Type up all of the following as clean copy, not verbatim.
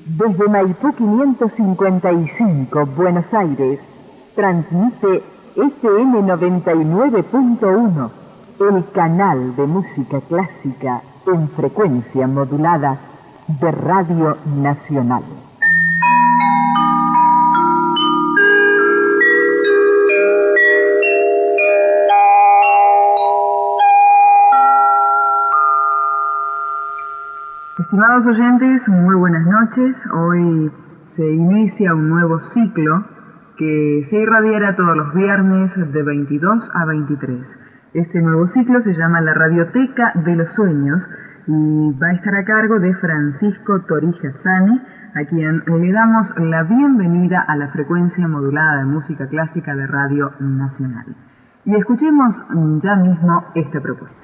Desde Maipú 555, Buenos Aires, transmite FM 99.1, el canal de música clásica en frecuencia modulada de Radio Nacional. Estimados oyentes, muy buenas noches. Hoy se inicia un nuevo ciclo que se irradiará todos los viernes de 22 a 23. Este nuevo ciclo se llama La Radioteca de los Sueños y va a estar a cargo de Francisco Torija Sani, a quien le damos la bienvenida a la frecuencia modulada de música clásica de Radio Nacional. Y escuchemos ya mismo esta propuesta.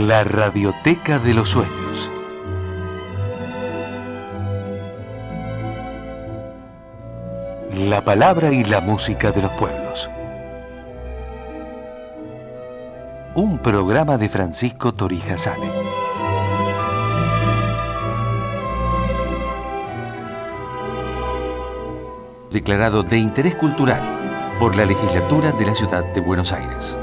La Radioteca de los Sueños. La palabra y la música de los pueblos. Un programa de Francisco Torija Sani. Declarado de interés cultural por la legislatura de la ciudad de Buenos Aires.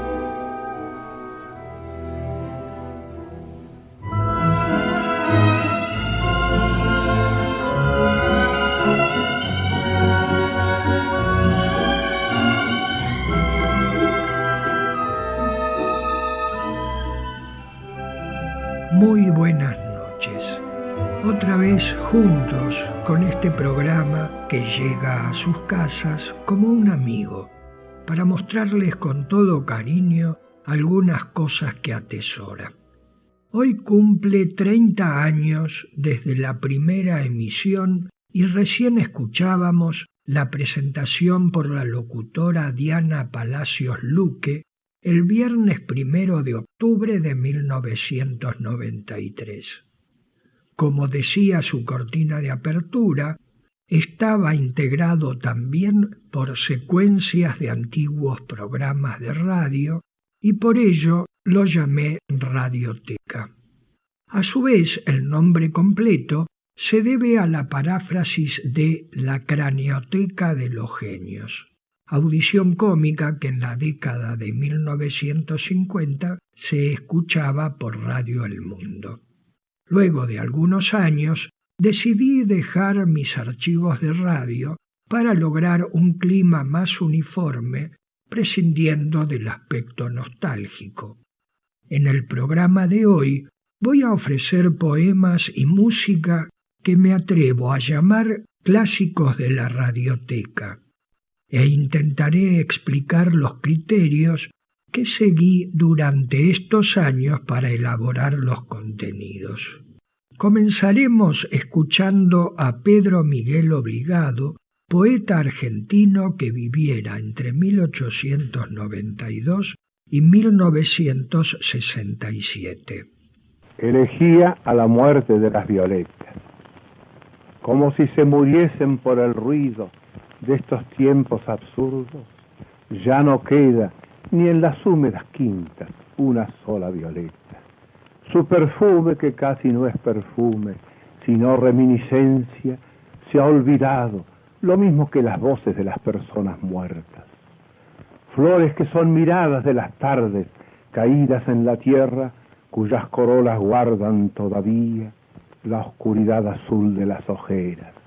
Muy buenas noches. Otra vez juntos con este programa que llega a sus casas como un amigo para mostrarles con todo cariño algunas cosas que atesora. Hoy cumple 30 años desde la primera emisión y recién escuchábamos la presentación por la locutora Diana Palacios Luque el viernes 1 de octubre de 1993. Como decía su cortina de apertura, estaba integrado también por secuencias de antiguos programas de radio y por ello lo llamé Radioteca. A su vez, el nombre completo se debe a la paráfrasis de La Cranioteca de los Genios, audición cómica que en la década de 1950 se escuchaba por Radio El Mundo. Luego de algunos años, decidí dejar mis archivos de radio para lograr un clima más uniforme, prescindiendo del aspecto nostálgico. En el programa de hoy voy a ofrecer poemas y música que me atrevo a llamar clásicos de la radioteca, e intentaré explicar los criterios que seguí durante estos años para elaborar los contenidos. Comenzaremos escuchando a Pedro Miguel Obligado, poeta argentino que viviera entre 1892 y 1967. Elegía a la muerte de las violetas, como si se muriesen por el ruido de estos tiempos absurdos. Ya no queda ni en las húmedas quintas una sola violeta. Su perfume, que casi no es perfume, sino reminiscencia, se ha olvidado, lo mismo que las voces de las personas muertas. Flores que son miradas de las tardes, caídas en la tierra, cuyas corolas guardan todavía la oscuridad azul de las ojeras.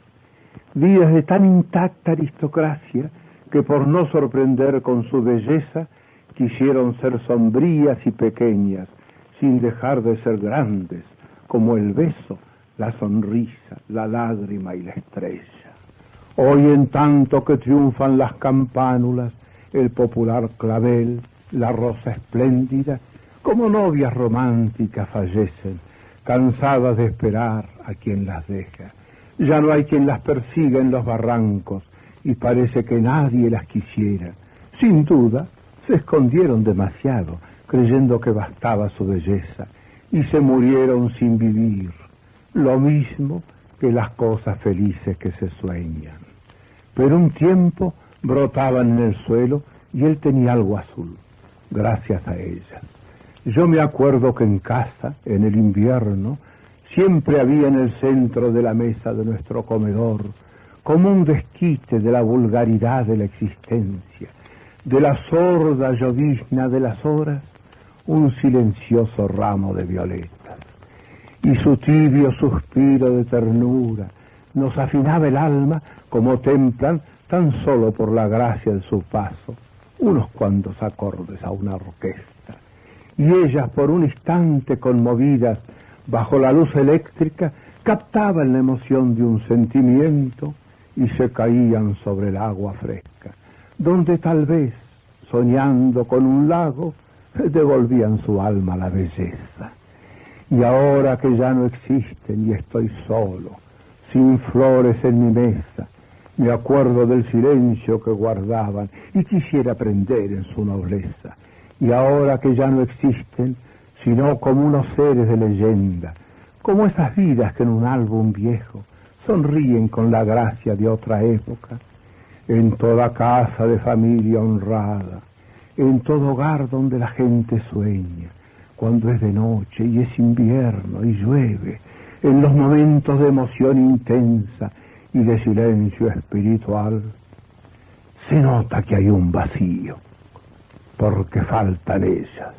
Vidas de tan intacta aristocracia que por no sorprender con su belleza quisieron ser sombrías y pequeñas, sin dejar de ser grandes, como el beso, la sonrisa, la lágrima y la estrella. Hoy, en tanto que triunfan las campánulas, el popular clavel, la rosa espléndida, como novias románticas fallecen, cansadas de esperar a quien las deja. Ya no hay quien las persiga en los barrancos y parece que nadie las quisiera. Sin duda, se escondieron demasiado, creyendo que bastaba su belleza, y se murieron sin vivir, lo mismo que las cosas felices que se sueñan. Pero un tiempo brotaban en el suelo y él tenía algo azul, gracias a ellas. Yo me acuerdo que en casa, en el invierno, siempre había en el centro de la mesa de nuestro comedor, como un desquite de la vulgaridad de la existencia, de la sorda llovizna de las horas, un silencioso ramo de violetas. Y su tibio suspiro de ternura nos afinaba el alma como templan, tan solo por la gracia de su paso, unos cuantos acordes a una orquesta. Y ellas, por un instante conmovidas bajo la luz eléctrica, captaban la emoción de un sentimiento y se caían sobre el agua fresca, donde tal vez, soñando con un lago, devolvían su alma a la belleza. Y ahora que ya no existen y estoy solo, sin flores en mi mesa, me acuerdo del silencio que guardaban y quisiera aprender en su nobleza. Y ahora que ya no existen, sino como unos seres de leyenda, como esas vidas que en un álbum viejo sonríen con la gracia de otra época, en toda casa de familia honrada, en todo hogar donde la gente sueña, cuando es de noche y es invierno y llueve, en los momentos de emoción intensa y de silencio espiritual, se nota que hay un vacío, porque faltan ellas.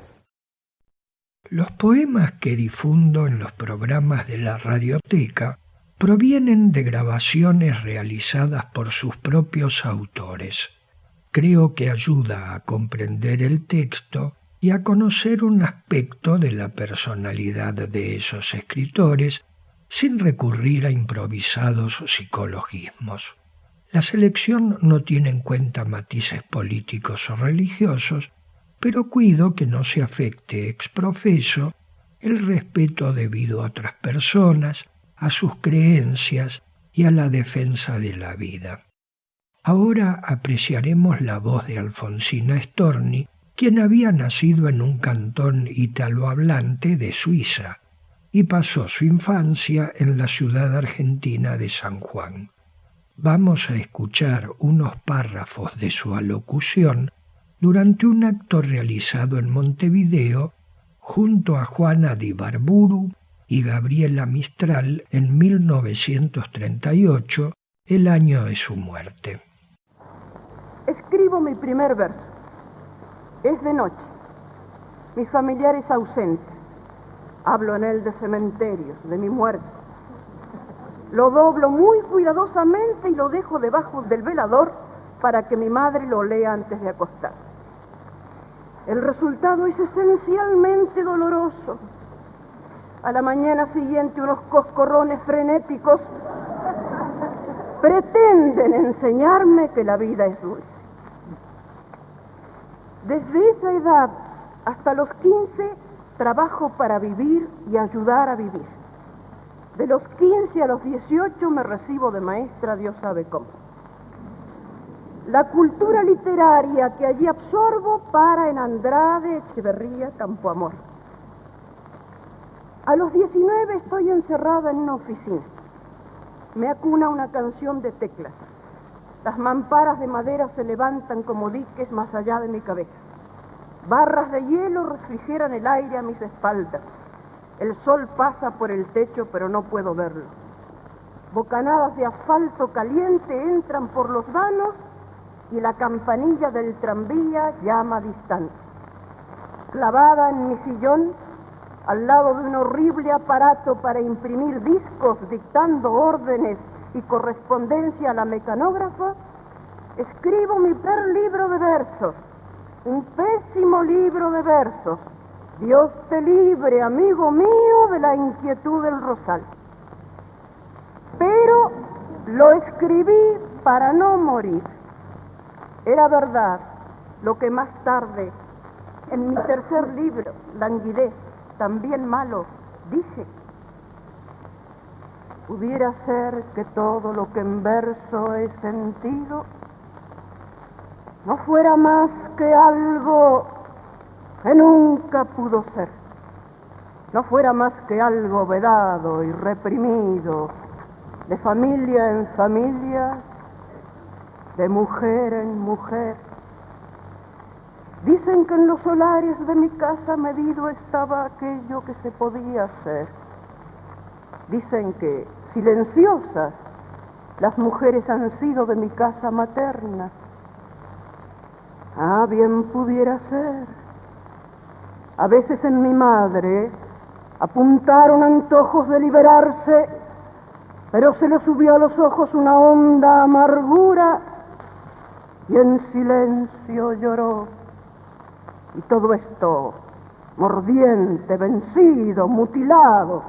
Los poemas que difundo en los programas de la radioteca provienen de grabaciones realizadas por sus propios autores. Creo que ayuda a comprender el texto y a conocer un aspecto de la personalidad de esos escritores sin recurrir a improvisados psicologismos. La selección no tiene en cuenta matices políticos o religiosos, pero cuido que no se afecte ex profeso el respeto debido a otras personas, a sus creencias y a la defensa de la vida. Ahora apreciaremos la voz de Alfonsina Storni, quien había nacido en un cantón italohablante de Suiza y pasó su infancia en la ciudad argentina de San Juan. Vamos a escuchar unos párrafos de su alocución durante un acto realizado en Montevideo junto a Juana Di Barburu y Gabriela Mistral en 1938, el año de su muerte. Escribo mi primer verso. Es de noche. Mis familiares ausentes. Hablo en él de cementerios, de mi muerte. Lo doblo muy cuidadosamente y lo dejo debajo del velador para que mi madre lo lea antes de acostarse. El resultado es esencialmente doloroso. A la mañana siguiente unos coscorrones frenéticos pretenden enseñarme que la vida es dulce. Desde esa edad hasta los 15 trabajo para vivir y ayudar a vivir. De los 15 a los 18 me recibo de maestra, Dios sabe cómo. La cultura literaria que allí absorbo para en Andrade, Echeverría, Campoamor. A los 19 estoy encerrada en una oficina. Me acuna una canción de teclas. Las mamparas de madera se levantan como diques más allá de mi cabeza. Barras de hielo refrigeran el aire a mis espaldas. El sol pasa por el techo, pero no puedo verlo. Bocanadas de asfalto caliente entran por los vanos y la campanilla del tranvía llama distante. Clavada en mi sillón, al lado de un horrible aparato para imprimir discos, dictando órdenes y correspondencia a la mecanógrafa, escribo mi primer libro de versos, un pésimo libro de versos. Dios te libre, amigo mío, de la inquietud del rosal. Pero lo escribí para no morir. Era verdad lo que más tarde, en mi tercer libro, Languidez, también malo, dije, Pudiera ser que todo lo que en verso he sentido no fuera más que algo que nunca pudo ser, no fuera más que algo vedado y reprimido, de familia en familia, de mujer en mujer. Dicen que en los solares de mi casa medido estaba aquello que se podía hacer. Dicen que silenciosas las mujeres han sido de mi casa materna. Ah, bien pudiera ser. A veces en mi madre apuntaron antojos de liberarse, pero se le subió a los ojos una honda amargura y en silencio lloró. Y todo esto, mordiente, vencido, mutilado,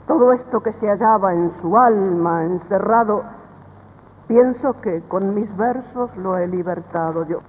todo esto que se hallaba en su alma encerrado, pienso que con mis versos lo he libertado yo.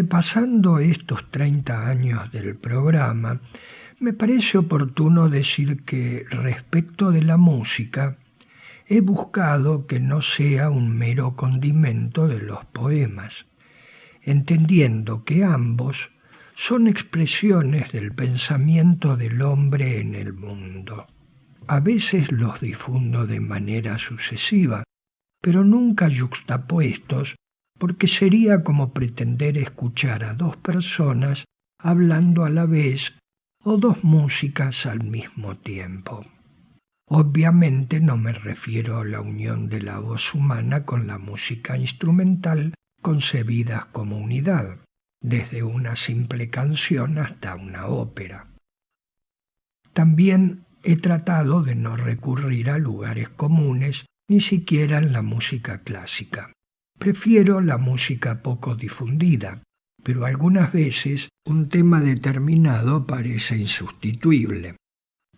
repasando estos 30 años del programa, me parece oportuno decir que respecto de la música, he buscado que no sea un mero condimento de los poemas, entendiendo que ambos son expresiones del pensamiento del hombre en el mundo. A veces los difundo de manera sucesiva, pero nunca yuxtapuestos, porque sería como pretender escuchar a dos personas hablando a la vez o dos músicas al mismo tiempo. Obviamente no me refiero a la unión de la voz humana con la música instrumental concebidas como unidad, desde una simple canción hasta una ópera. También he tratado de no recurrir a lugares comunes, ni siquiera en la música clásica. Prefiero la música poco difundida, pero algunas veces un tema determinado parece insustituible.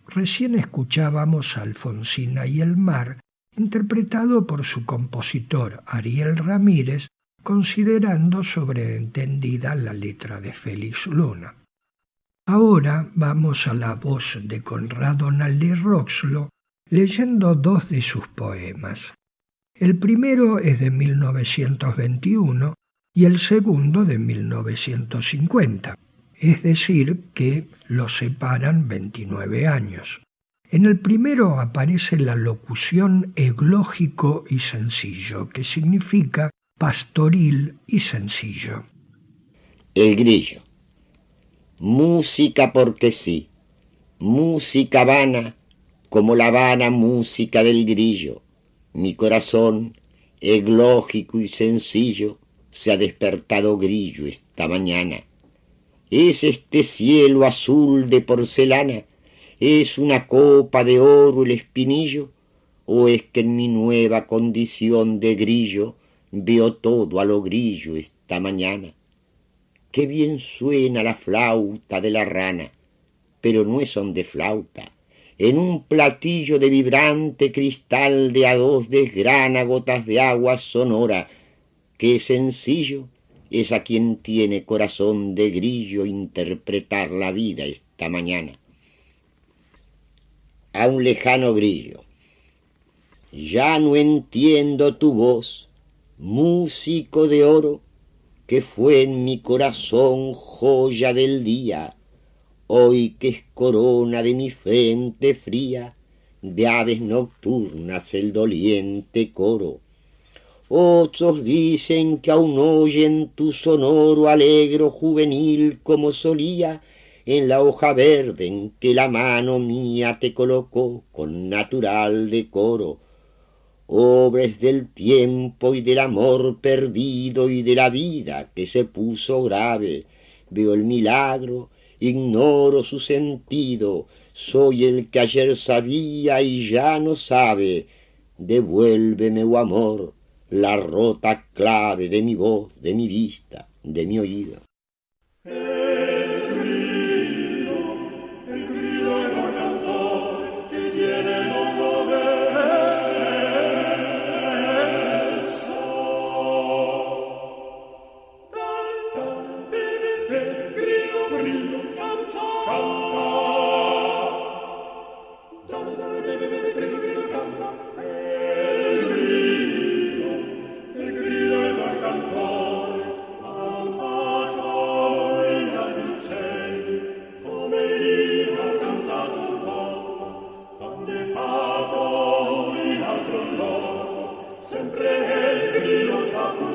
Recién escuchábamos a Alfonsina y el mar, interpretado por su compositor Ariel Ramírez, considerando sobreentendida la letra de Félix Luna. Ahora vamos a la voz de Conrado Naldi-Roxlo, leyendo dos de sus poemas. El primero es de 1921 y el segundo de 1950. Es decir, que los separan 29 años. En el primero aparece la locución eglógico y sencillo, que significa pastoril y sencillo. El grillo. Música porque sí, música vana, como la vana música del grillo. Mi corazón, eglógico y sencillo, se ha despertado grillo esta mañana. ¿Es este cielo azul de porcelana? ¿Es una copa de oro el espinillo? ¿O es que en mi nueva condición de grillo veo todo a lo grillo esta mañana? Qué bien suena la flauta de la rana, pero no es son de flauta. En un platillo de vibrante cristal de a dos desgrana gotas de agua sonora. Qué sencillo es a quien tiene corazón de grillo interpretar la vida esta mañana. A un lejano grillo. Ya no entiendo tu voz, músico de oro, que fue en mi corazón joya del día, hoy que es corona de mi frente fría, de aves nocturnas el doliente coro. Otros dicen que aún oyen tu sonoro alegro juvenil como solía en la hoja verde en que la mano mía te colocó con natural decoro. Obras del tiempo y del amor perdido y de la vida que se puso grave. Veo el milagro, ignoro su sentido, soy el que ayer sabía y ya no sabe. Devuélveme, oh amor, la rota clave de mi voz, de mi vista, de mi oído. Grillo, canta.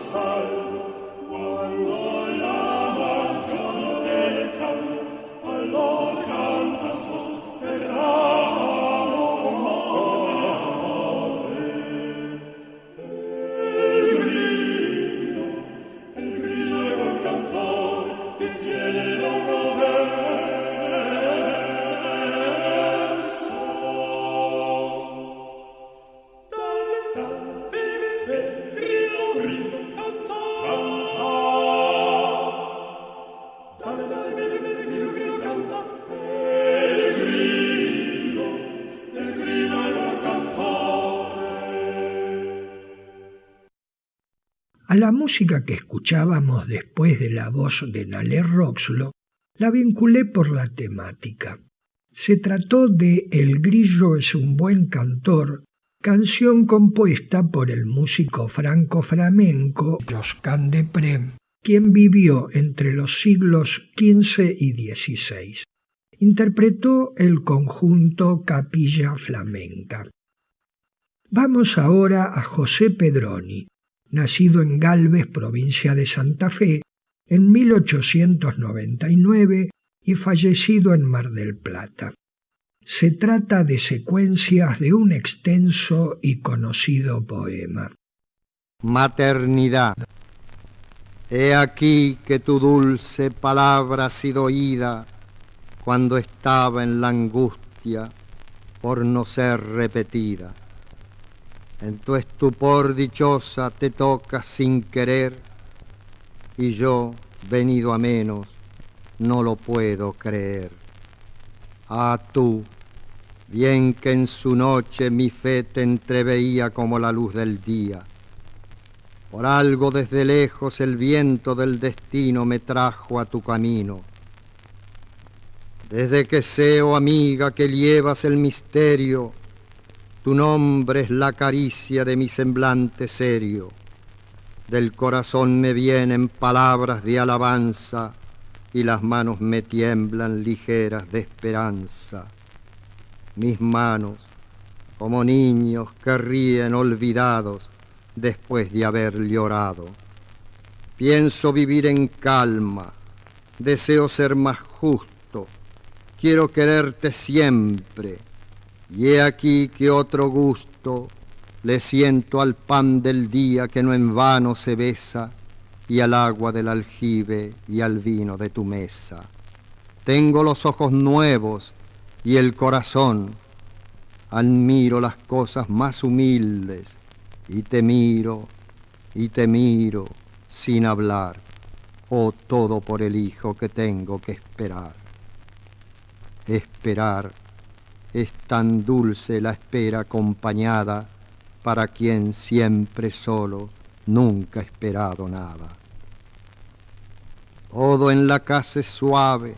A la música que escuchábamos después de la voz de Nalé Roxlo la vinculé por la temática. Se trató de El grillo es un buen cantor, canción compuesta por el músico franco-flamenco Josquin des Prez, quien vivió entre los siglos XV y XVI. Interpretó el conjunto Capilla Flamenca. Vamos ahora a José Pedroni, nacido en Galvez, provincia de Santa Fe, en 1899 y fallecido en Mar del Plata. Se trata de secuencias de un extenso y conocido poema. Maternidad. He aquí que tu dulce palabra ha sido oída cuando estaba en la angustia por no ser repetida. En tu estupor dichosa te tocas sin querer y yo, venido a menos, no lo puedo creer. Ah, tú, bien que en su noche mi fe te entreveía como la luz del día. Por algo desde lejos el viento del destino me trajo a tu camino. Desde que sé, oh amiga, que llevas el misterio, tu nombre es la caricia de mi semblante serio. Del corazón me vienen palabras de alabanza y las manos me tiemblan ligeras de esperanza. Mis manos, como niños que ríen olvidados después de haber llorado. Pienso vivir en calma, deseo ser más justo, quiero quererte siempre. Y he aquí que otro gusto le siento al pan del día que no en vano se besa, y al agua del aljibe y al vino de tu mesa. Tengo los ojos nuevos y el corazón, admiro las cosas más humildes, y te miro sin hablar, oh todo por el hijo que tengo que esperar. Esperar. Es tan dulce la espera acompañada para quien siempre solo nunca ha esperado nada. Todo en la casa es suave,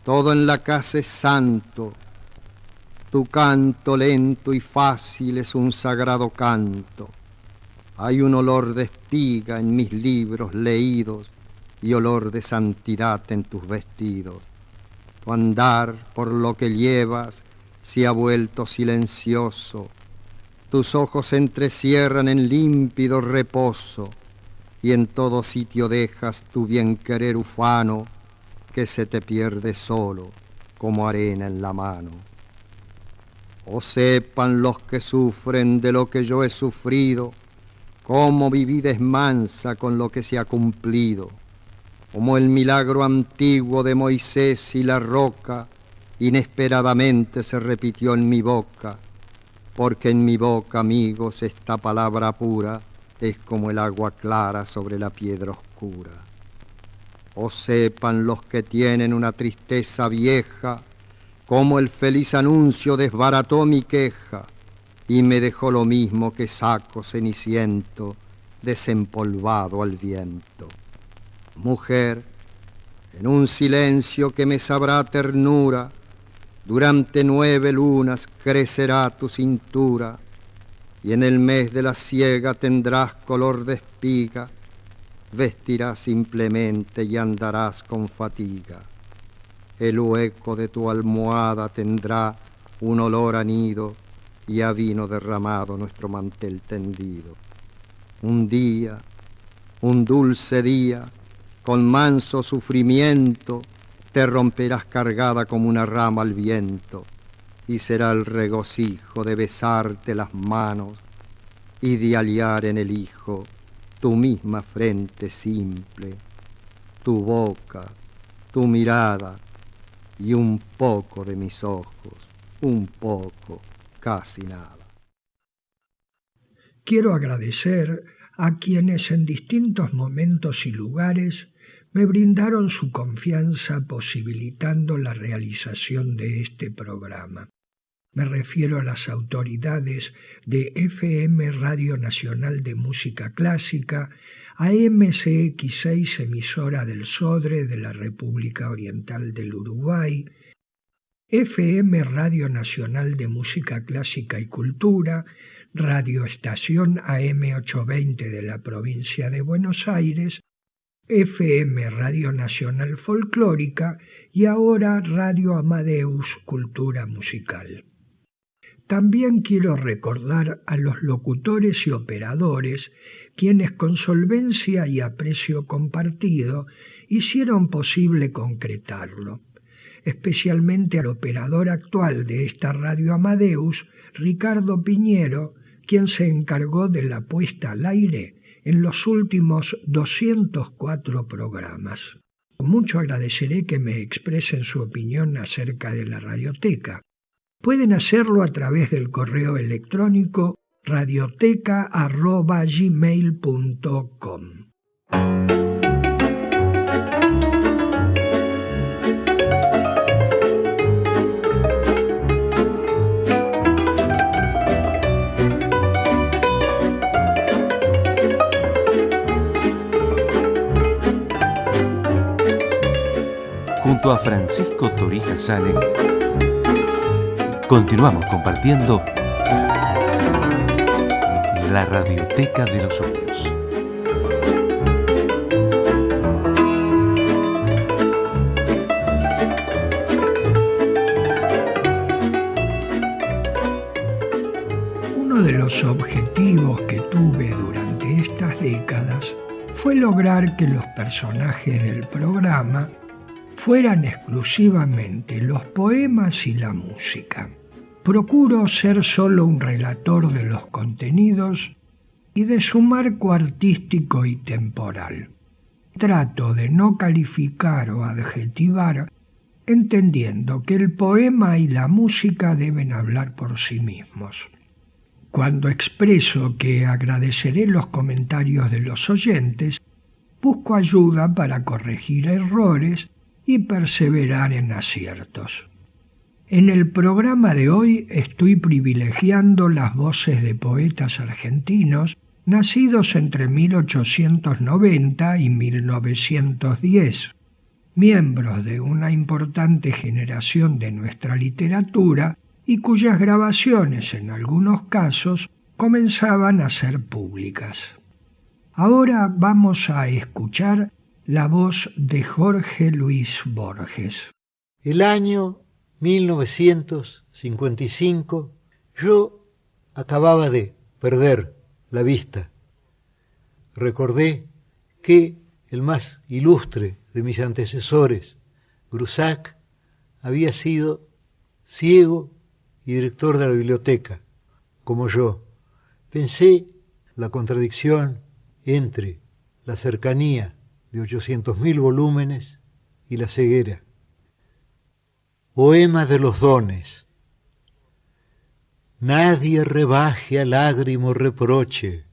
todo en la casa es santo. Tu canto lento y fácil es un sagrado canto. Hay un olor de espiga en mis libros leídos y olor de santidad en tus vestidos. Tu andar por lo que llevas se ha vuelto silencioso, tus ojos se entrecierran en límpido reposo, y en todo sitio dejas tu bien querer ufano, que se te pierde solo como arena en la mano. Oh, sepan los que sufren de lo que yo he sufrido, cómo mi vida es mansa con lo que se ha cumplido, como el milagro antiguo de Moisés y la roca, inesperadamente se repitió en mi boca, porque en mi boca, amigos, esta palabra pura es como el agua clara sobre la piedra oscura. Oh, sepan los que tienen una tristeza vieja, como el feliz anuncio desbarató mi queja y me dejó lo mismo que saco ceniciento desempolvado al viento. Mujer, en un silencio que me sabrá ternura, durante 9 lunas crecerá tu cintura, y en el mes de la siega tendrás color de espiga, vestirás simplemente y andarás con fatiga. El hueco de tu almohada tendrá un olor a nido y a vino derramado nuestro mantel tendido. Un día, un dulce día, con manso sufrimiento, te romperás cargada como una rama al viento, y será el regocijo de besarte las manos y de aliar en el hijo tu misma frente simple, tu boca, tu mirada y un poco de mis ojos, un poco, casi nada. Quiero agradecer a quienes en distintos momentos y lugares me brindaron su confianza posibilitando la realización de este programa. Me refiero a las autoridades de FM Radio Nacional de Música Clásica, a MCX6 emisora del Sodre de la República Oriental del Uruguay, FM Radio Nacional de Música Clásica y Cultura, Radio Estación AM820 de la provincia de Buenos Aires, FM Radio Nacional Folclórica y ahora Radio Amadeus Cultura Musical. También quiero recordar a los locutores y operadores quienes con solvencia y aprecio compartido hicieron posible concretarlo, especialmente al operador actual de esta Radio Amadeus, Ricardo Piñero, quien se encargó de la puesta al aire en los últimos 204 programas. Mucho agradeceré que me expresen su opinión acerca de la radioteca. Pueden hacerlo a través del correo electrónico radioteca@gmail.com. Junto a Francisco Torija Sane, continuamos compartiendo la Radioteca de los Sueños. Uno de los objetivos que tuve durante estas décadas fue lograr que los personajes del programa fueran exclusivamente los poemas y la música. Procuro ser solo un relator de los contenidos y de su marco artístico y temporal. Trato de no calificar o adjetivar, entendiendo que el poema y la música deben hablar por sí mismos. Cuando expreso que agradeceré los comentarios de los oyentes, busco ayuda para corregir errores y perseverar en aciertos. En el programa de hoy estoy privilegiando las voces de poetas argentinos nacidos entre 1890 y 1910, miembros de una importante generación de nuestra literatura y cuyas grabaciones en algunos casos comenzaban a ser públicas. Ahora vamos a escuchar la voz de Jorge Luis Borges. El año 1955, yo acababa de perder la vista. Recordé que el más ilustre de mis antecesores, Grusac, había sido ciego y director de la biblioteca, como yo. Pensé la contradicción entre la cercanía de 800.000 volúmenes y la ceguera. Poema de los dones. Nadie rebaje a lágrimo reproche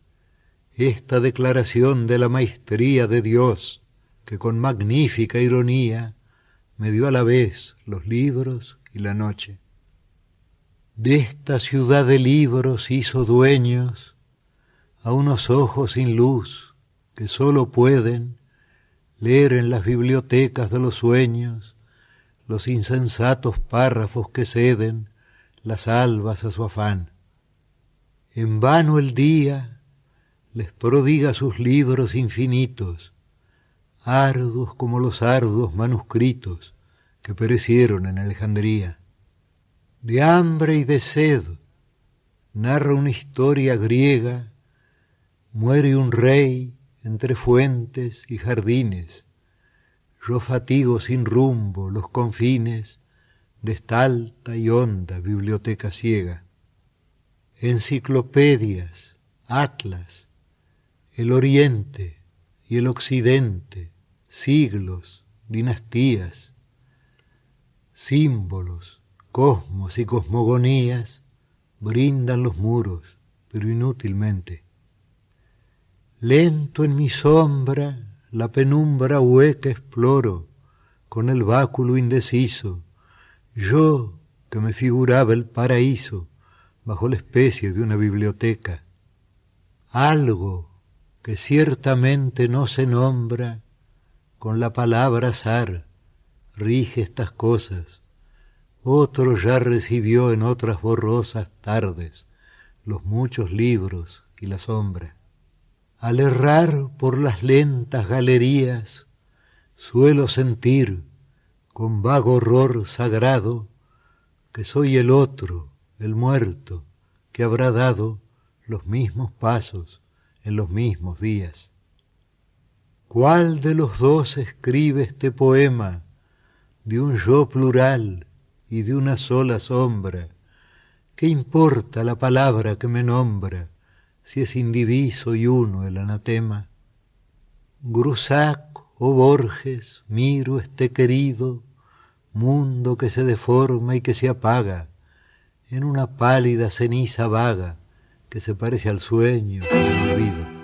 esta declaración de la maestría de Dios, que con magnífica ironía me dio a la vez los libros y la noche. De esta ciudad de libros hizo dueños a unos ojos sin luz que sólo pueden leer en las bibliotecas de los sueños los insensatos párrafos que ceden las albas a su afán. En vano el día les prodiga sus libros infinitos, arduos como los arduos manuscritos que perecieron en Alejandría. De hambre y de sed narra una historia griega, muere un rey entre fuentes y jardines. Yo fatigo sin rumbo los confines de esta alta y honda biblioteca ciega. Enciclopedias, atlas, el oriente y el occidente, siglos, dinastías, símbolos, cosmos y cosmogonías brindan los muros, pero inútilmente. Lento en mi sombra la penumbra hueca exploro, con el báculo indeciso, yo que me figuraba el paraíso bajo la especie de una biblioteca. Algo que ciertamente no se nombra, con la palabra azar rige estas cosas. Otro ya recibió en otras borrosas tardes los muchos libros y la sombra. Al errar por las lentas galerías, suelo sentir, con vago horror sagrado, que soy el otro, el muerto, que habrá dado los mismos pasos en los mismos días. ¿Cuál de los dos escribe este poema de un yo plural y de una sola sombra? ¿Qué importa la palabra que me nombra, si es indiviso y uno el anatema? Grusac o Borges, miro este querido mundo que se deforma y que se apaga en una pálida ceniza vaga que se parece al sueño y al olvido.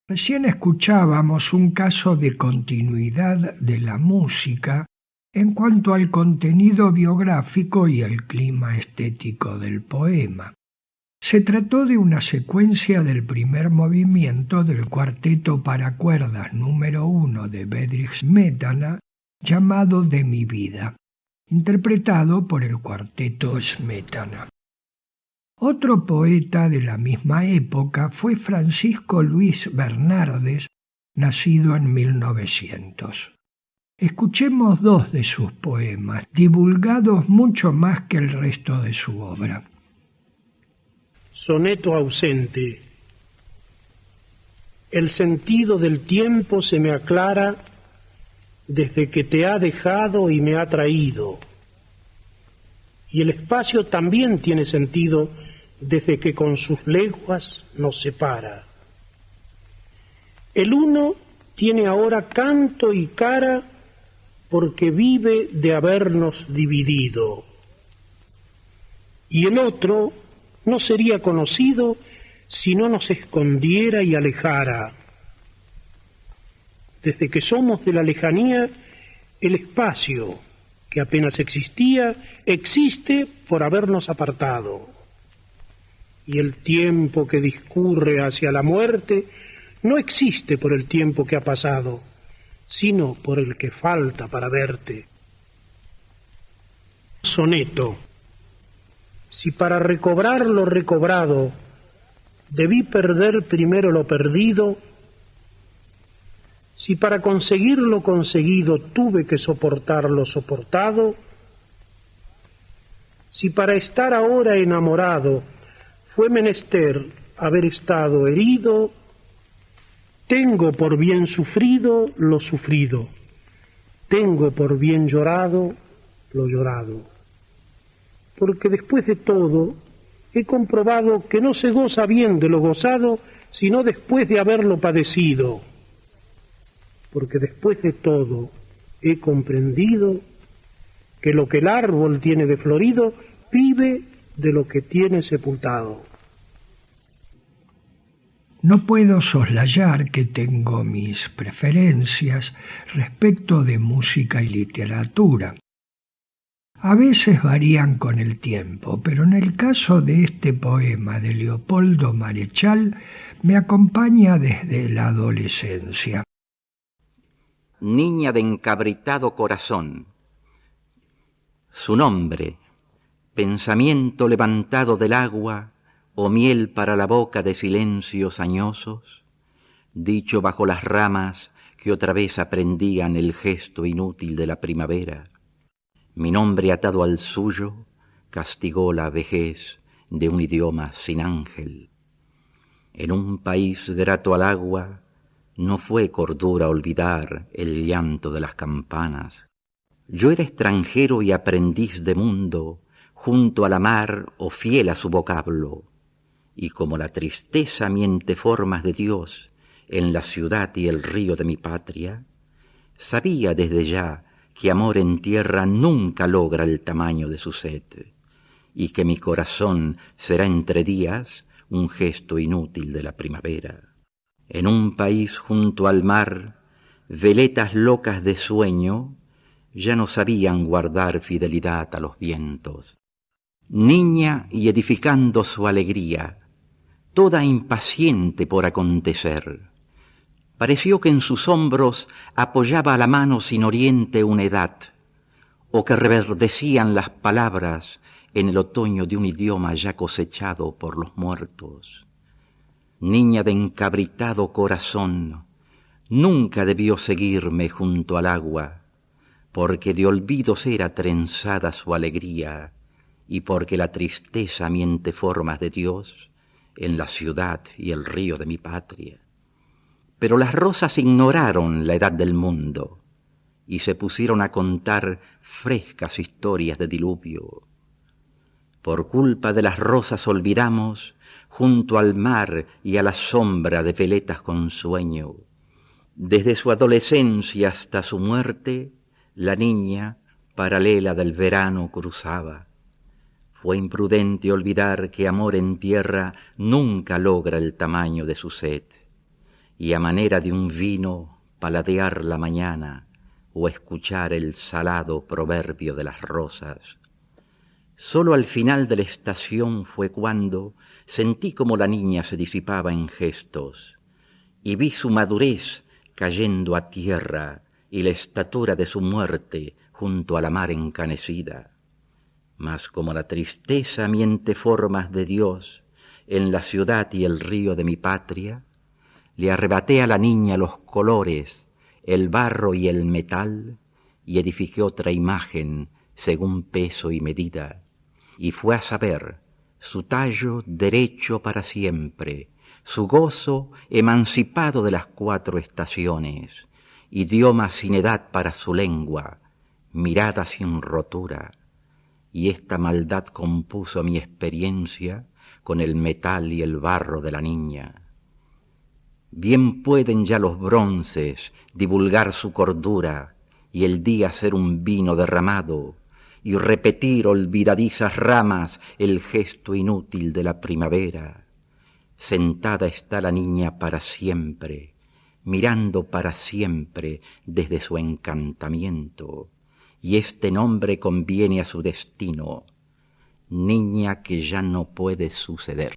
Recién escuchábamos un caso de continuidad de la música en cuanto al contenido biográfico y el clima estético del poema. Se trató de una secuencia del primer movimiento del cuarteto para cuerdas número 1 de Bedřich Smetana, llamado De mi vida, interpretado por el cuarteto Smetana. Otro poeta de la misma época fue Francisco Luis Bernardes, nacido en 1900. Escuchemos dos de sus poemas, divulgados mucho más que el resto de su obra. Soneto ausente. El sentido del tiempo se me aclara desde que te ha dejado y me ha traído. Y el espacio también tiene sentido desde que con sus leguas nos separa. El uno tiene ahora canto y cara porque vive de habernos dividido. Y el otro no sería conocido si no nos escondiera y alejara. Desde que somos de la lejanía, el espacio, que apenas existía, existe por habernos apartado. Y el tiempo que discurre hacia la muerte no existe por el tiempo que ha pasado, sino por el que falta para verte. Soneto. Si para recobrar lo recobrado debí perder primero lo perdido, si para conseguir lo conseguido tuve que soportar lo soportado, si para estar ahora enamorado fue menester haber estado herido, tengo por bien sufrido lo sufrido, tengo por bien llorado lo llorado. Porque después de todo he comprobado que no se goza bien de lo gozado, sino después de haberlo padecido. Porque después de todo he comprendido que lo que el árbol tiene de florido vive de lo que tiene sepultado. No puedo soslayar que tengo mis preferencias respecto de música y literatura. A veces varían con el tiempo, pero en el caso de este poema de Leopoldo Marechal me acompaña desde la adolescencia. Niña de encabritado corazón. Su nombre, pensamiento levantado del agua, o miel para la boca de silencios añosos, dicho bajo las ramas que otra vez aprendían el gesto inútil de la primavera. Mi nombre atado al suyo castigó la vejez de un idioma sin ángel. En un país grato al agua no fue cordura olvidar el llanto de las campanas. Yo era extranjero y aprendiz de mundo, junto a la mar o fiel a su vocablo, y como la tristeza miente formas de Dios en la ciudad y el río de mi patria, sabía desde ya que amor en tierra nunca logra el tamaño de su sed, y que mi corazón será entre días un gesto inútil de la primavera. En un país junto al mar, veletas locas de sueño ya no sabían guardar fidelidad a los vientos. Niña y edificando su alegría, toda impaciente por acontecer, pareció que en sus hombros apoyaba la mano sin oriente una edad, o que reverdecían las palabras en el otoño de un idioma ya cosechado por los muertos. Niña de encabritado corazón, nunca debió seguirme junto al agua, porque de olvidos era trenzada su alegría, y porque la tristeza miente formas de Dios en la ciudad y el río de mi patria. Pero las rosas ignoraron la edad del mundo y se pusieron a contar frescas historias de diluvio. Por culpa de las rosas olvidamos, junto al mar y a la sombra de veletas con sueño, desde su adolescencia hasta su muerte, la niña, paralela del verano, cruzaba. Fue imprudente olvidar que amor en tierra nunca logra el tamaño de su sed, y a manera de un vino paladear la mañana o escuchar el salado proverbio de las rosas. Solo al final de la estación fue cuando sentí como la niña se disipaba en gestos, y vi su madurez cayendo a tierra y la estatura de su muerte junto a la mar encanecida. Mas como la tristeza miente formas de Dios en la ciudad y el río de mi patria, le arrebaté a la niña los colores, el barro y el metal, y edifiqué otra imagen según peso y medida, y fue a saber su tallo derecho para siempre, su gozo emancipado de las 4 estaciones, idioma sin edad para su lengua, mirada sin rotura, y esta maldad compuso mi experiencia con el metal y el barro de la niña. Bien pueden ya los bronces divulgar su cordura y el día ser un vino derramado y repetir olvidadizas ramas el gesto inútil de la primavera. Sentada está la niña para siempre, mirando para siempre desde su encantamiento, y este nombre conviene a su destino, niña que ya no puede suceder.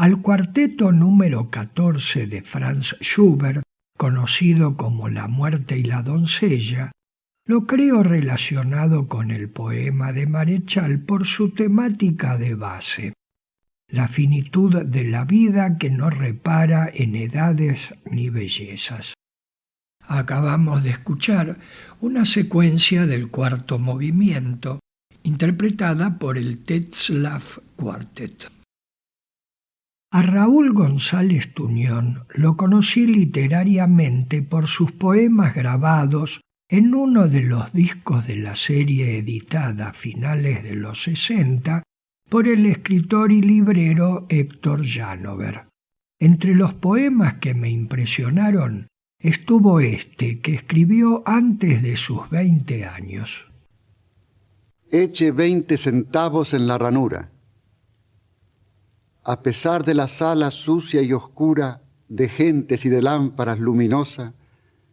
Al cuarteto número 14 de Franz Schubert, conocido como La muerte y la doncella, lo creo relacionado con el poema de Marechal por su temática de base, la finitud de la vida que no repara en edades ni bellezas. Acabamos de escuchar una secuencia del cuarto movimiento, interpretada por el Tetzlaff Quartet. A Raúl González Tuñón lo conocí literariamente por sus poemas grabados en uno de los discos de la serie editada a finales de los 60 por el escritor y librero Héctor Janover. Entre los poemas que me impresionaron estuvo este, que escribió antes de sus 20 años. Eche 20 centavos en la ranura. A pesar de la sala sucia y oscura, de gentes y de lámparas luminosas,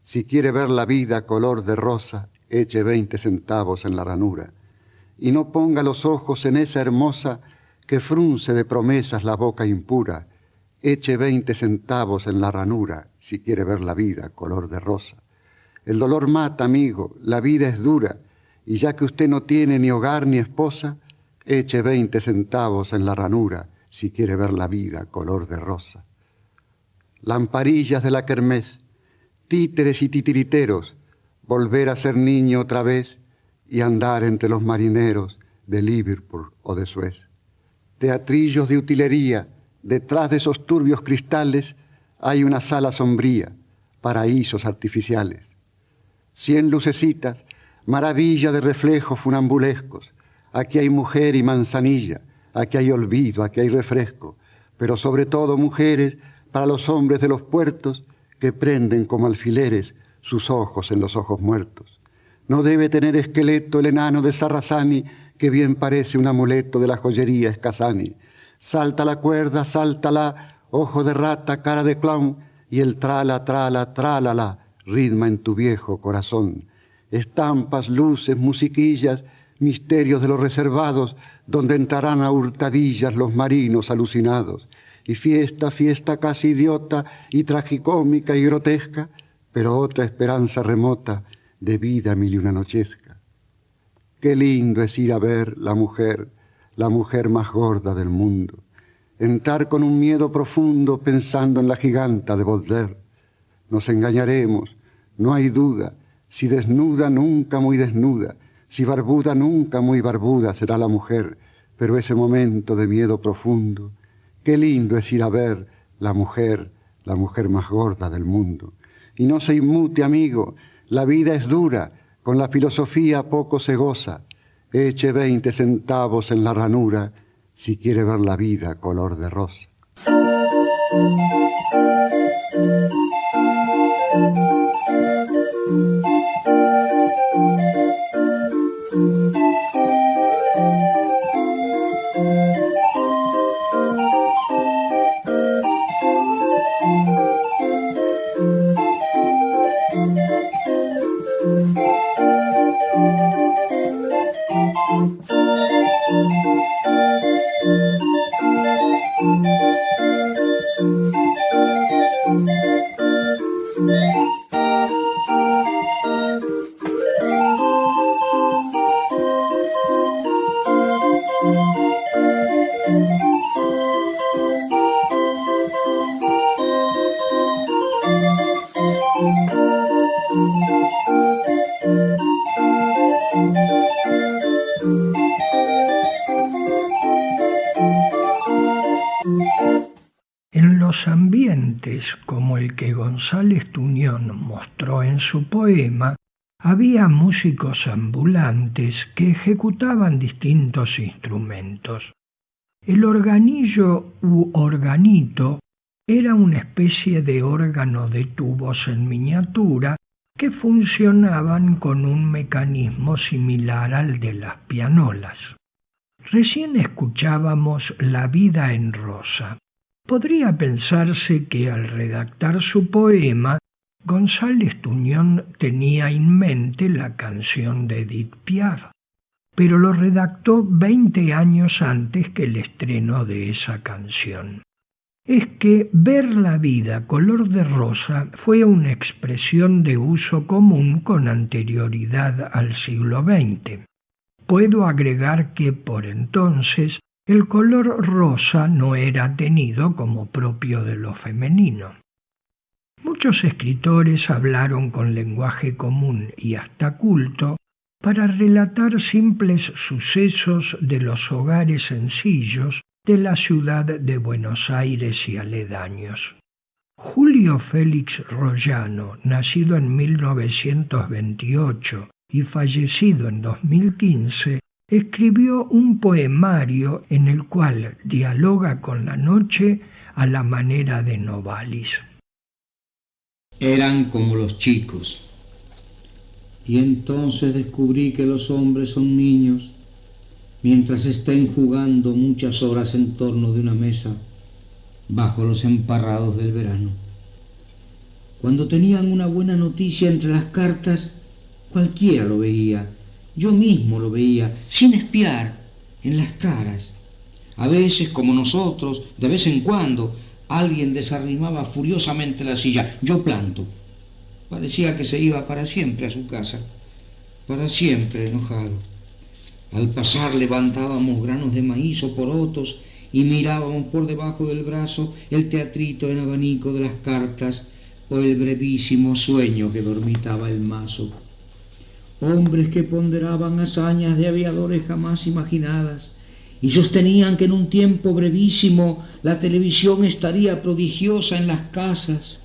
si quiere ver la vida color de rosa, eche 20 centavos en la ranura. Y no ponga los ojos en esa hermosa que frunce de promesas la boca impura, eche 20 centavos en la ranura, si quiere ver la vida color de rosa. El dolor mata, amigo, la vida es dura, y ya que usted no tiene ni hogar ni esposa, eche 20 centavos en la ranura, si quiere ver la vida color de rosa. Lamparillas de la kermés, títeres y titiriteros, volver a ser niño otra vez y andar entre los marineros de Liverpool o de Suez. Teatrillos de utilería, detrás de esos turbios cristales hay una sala sombría, paraísos artificiales. 100 lucecitas, maravilla de reflejos funambulescos, aquí hay mujer y manzanilla, aquí hay olvido, aquí hay refresco, pero sobre todo mujeres para los hombres de los puertos que prenden como alfileres sus ojos en los ojos muertos. No debe tener esqueleto el enano de Sarrazani, que bien parece un amuleto de la joyería Escasani. Salta la cuerda, sáltala, ojo de rata, cara de clown, y el trala, trala, trálala, ritma en tu viejo corazón. Estampas, luces, musiquillas, misterios de los reservados, donde entrarán a hurtadillas los marinos alucinados. Y fiesta, fiesta casi idiota y tragicómica y grotesca, pero otra esperanza remota de vida mil y una nochesca. Qué lindo es ir a ver la mujer más gorda del mundo. Entrar con un miedo profundo pensando en la giganta de Baudelaire. Nos engañaremos, no hay duda, si desnuda, nunca muy desnuda, si barbuda, nunca muy barbuda será la mujer, pero ese momento de miedo profundo, qué lindo es ir a ver la mujer más gorda del mundo. Y no se inmute, amigo, la vida es dura, con la filosofía poco se goza. Eche 20 centavos en la ranura, si quiere ver la vida color de rosa. ambulantes como el que González Tuñón mostró en su poema, había músicos ambulantes que ejecutaban distintos instrumentos. El organillo u organito era una especie de órgano de tubos en miniatura que funcionaban con un mecanismo similar al de las pianolas. Recién escuchábamos La vida en rosa. Podría pensarse que al redactar su poema, González Tuñón tenía en mente la canción de Edith Piaf, pero lo redactó 20 años antes que el estreno de esa canción. Es que ver la vida color de rosa fue una expresión de uso común con anterioridad al siglo XX. Puedo agregar que por entonces el color rosa no era tenido como propio de lo femenino. Muchos escritores hablaron con lenguaje común y hasta culto para relatar simples sucesos de los hogares sencillos de la ciudad de Buenos Aires y aledaños. Julio Félix Royano, nacido en 1928 y fallecido en 2015, escribió un poemario en el cual dialoga con la noche a la manera de Novalis. Eran como los chicos, y entonces descubrí que los hombres son niños mientras estén jugando muchas horas en torno de una mesa bajo los emparrados del verano. Cuando tenían una buena noticia entre las cartas, cualquiera lo veía, yo mismo lo veía, sin espiar, en las caras. A veces, como nosotros, de vez en cuando, alguien desarrimaba furiosamente la silla. Yo planto. Parecía que se iba para siempre a su casa, para siempre enojado. Al pasar levantábamos granos de maíz o porotos y mirábamos por debajo del brazo el teatrito en abanico de las cartas o el brevísimo sueño que dormitaba el mazo. Hombres que ponderaban hazañas de aviadores jamás imaginadas y sostenían que en un tiempo brevísimo la televisión estaría prodigiosa en las casas.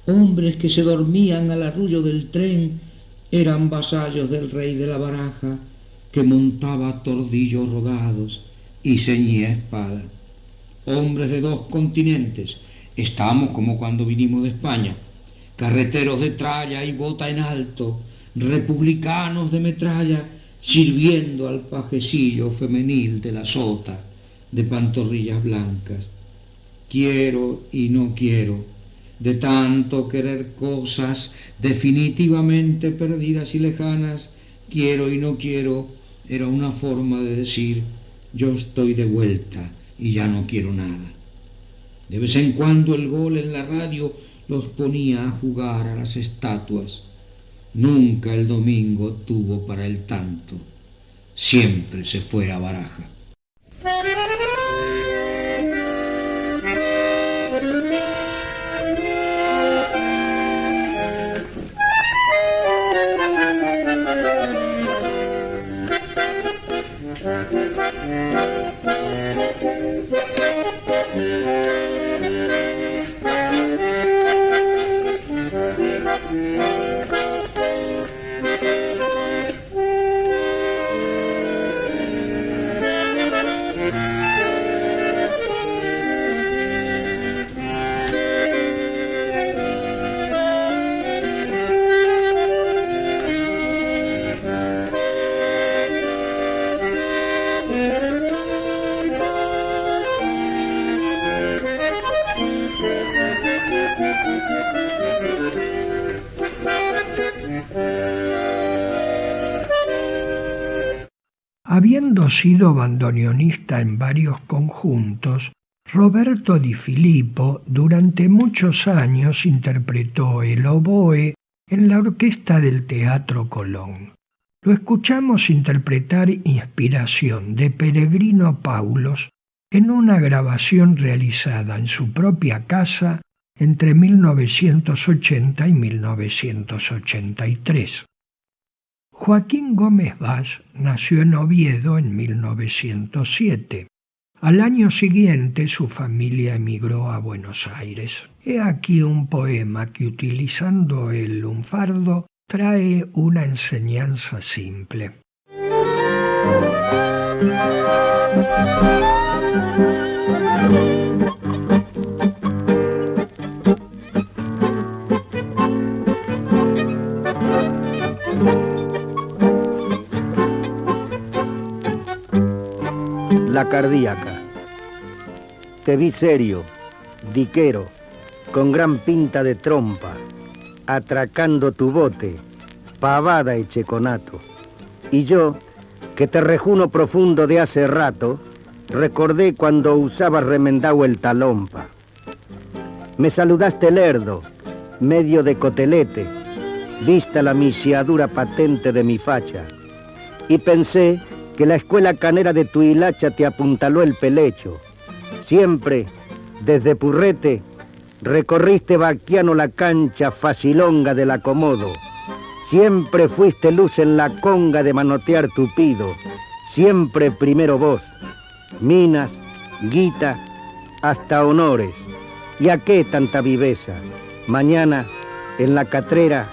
Hombres que se dormían al arrullo del tren eran vasallos del rey de la baraja, que montaba tordillos rodados y ceñía espada. Hombres de dos continentes, estamos como cuando vinimos de España, carreteros de tralla y bota en alto, republicanos de metralla, sirviendo al pajecillo femenil de la sota, de pantorrillas blancas. Quiero y no quiero, de tanto querer cosas definitivamente perdidas y lejanas, quiero y no quiero, era una forma de decir, yo estoy de vuelta y ya no quiero nada. De vez en cuando el gol en la radio los ponía a jugar a las estatuas. Nunca el domingo tuvo para el tanto, siempre se fue a Baraja. Habiendo sido bandoneonista en varios conjuntos, Roberto Di Filippo durante muchos años interpretó el oboe en la orquesta del Teatro Colón. Lo escuchamos interpretar Inspiración de Peregrino Paulos en una grabación realizada en su propia casa entre 1980 y 1983. Joaquín Gómez Vaz nació en Oviedo en 1907. Al año siguiente su familia emigró a Buenos Aires. He aquí un poema que, utilizando el lunfardo, trae una enseñanza simple. La cardíaca. Te vi serio, diquero, con gran pinta de trompa, atracando tu bote, pavada y checonato. Y yo, que te rejuno profundo de hace rato, recordé cuando usabas remendao el talompa. Me saludaste lerdo, medio de cotelete, vista la misiadura patente de mi facha, y pensé que la escuela canera de tu hilacha te apuntaló el pelecho. Siempre, desde Purrete, recorriste vaquiano la cancha facilonga del acomodo. Siempre fuiste luz en la conga de manotear tupido. Siempre primero vos. Minas, guita, hasta honores. ¿Y a qué tanta viveza? Mañana, en la catrera,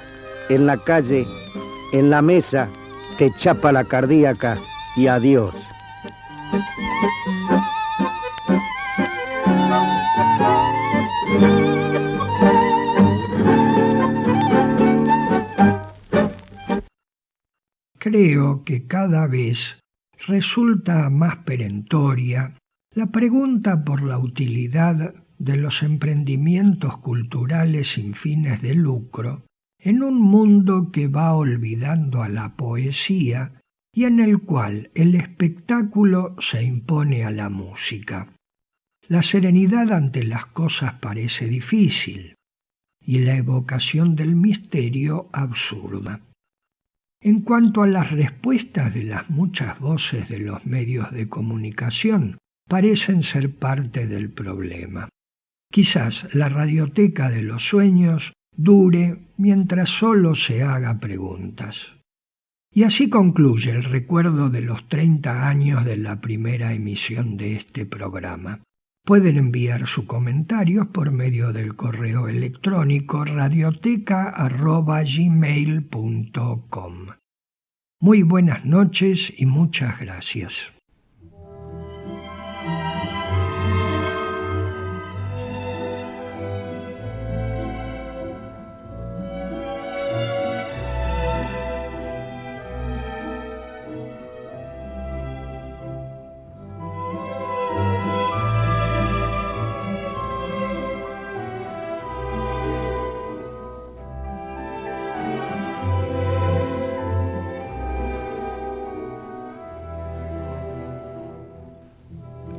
en la calle, en la mesa, te chapa la cardíaca y adiós. Creo que cada vez resulta más perentoria la pregunta por la utilidad de los emprendimientos culturales sin fines de lucro en un mundo que va olvidando a la poesía y en el cual el espectáculo se impone a la música. La serenidad ante las cosas parece difícil y la evocación del misterio absurda. En cuanto a las respuestas de las muchas voces de los medios de comunicación, parecen ser parte del problema. Quizás la radioteca de los sueños dure mientras solo se haga preguntas. Y así concluye el recuerdo de los 30 años de la primera emisión de este programa. Pueden enviar sus comentarios por medio del correo electrónico radioteca@gmail.com. Muy buenas noches y muchas gracias.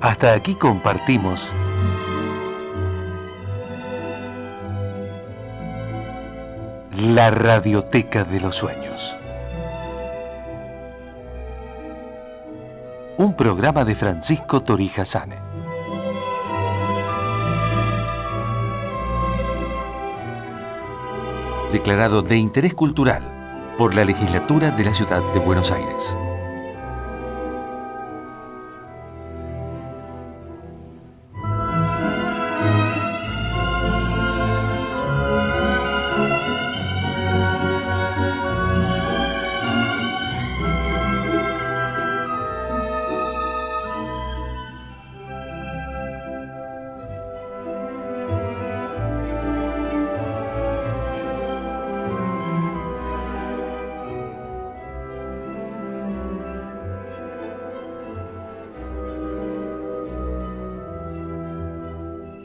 Hasta aquí compartimos la Radioteca de los Sueños. Un programa de Francisco Torija Sane. Declarado de interés cultural por la Legislatura de la Ciudad de Buenos Aires.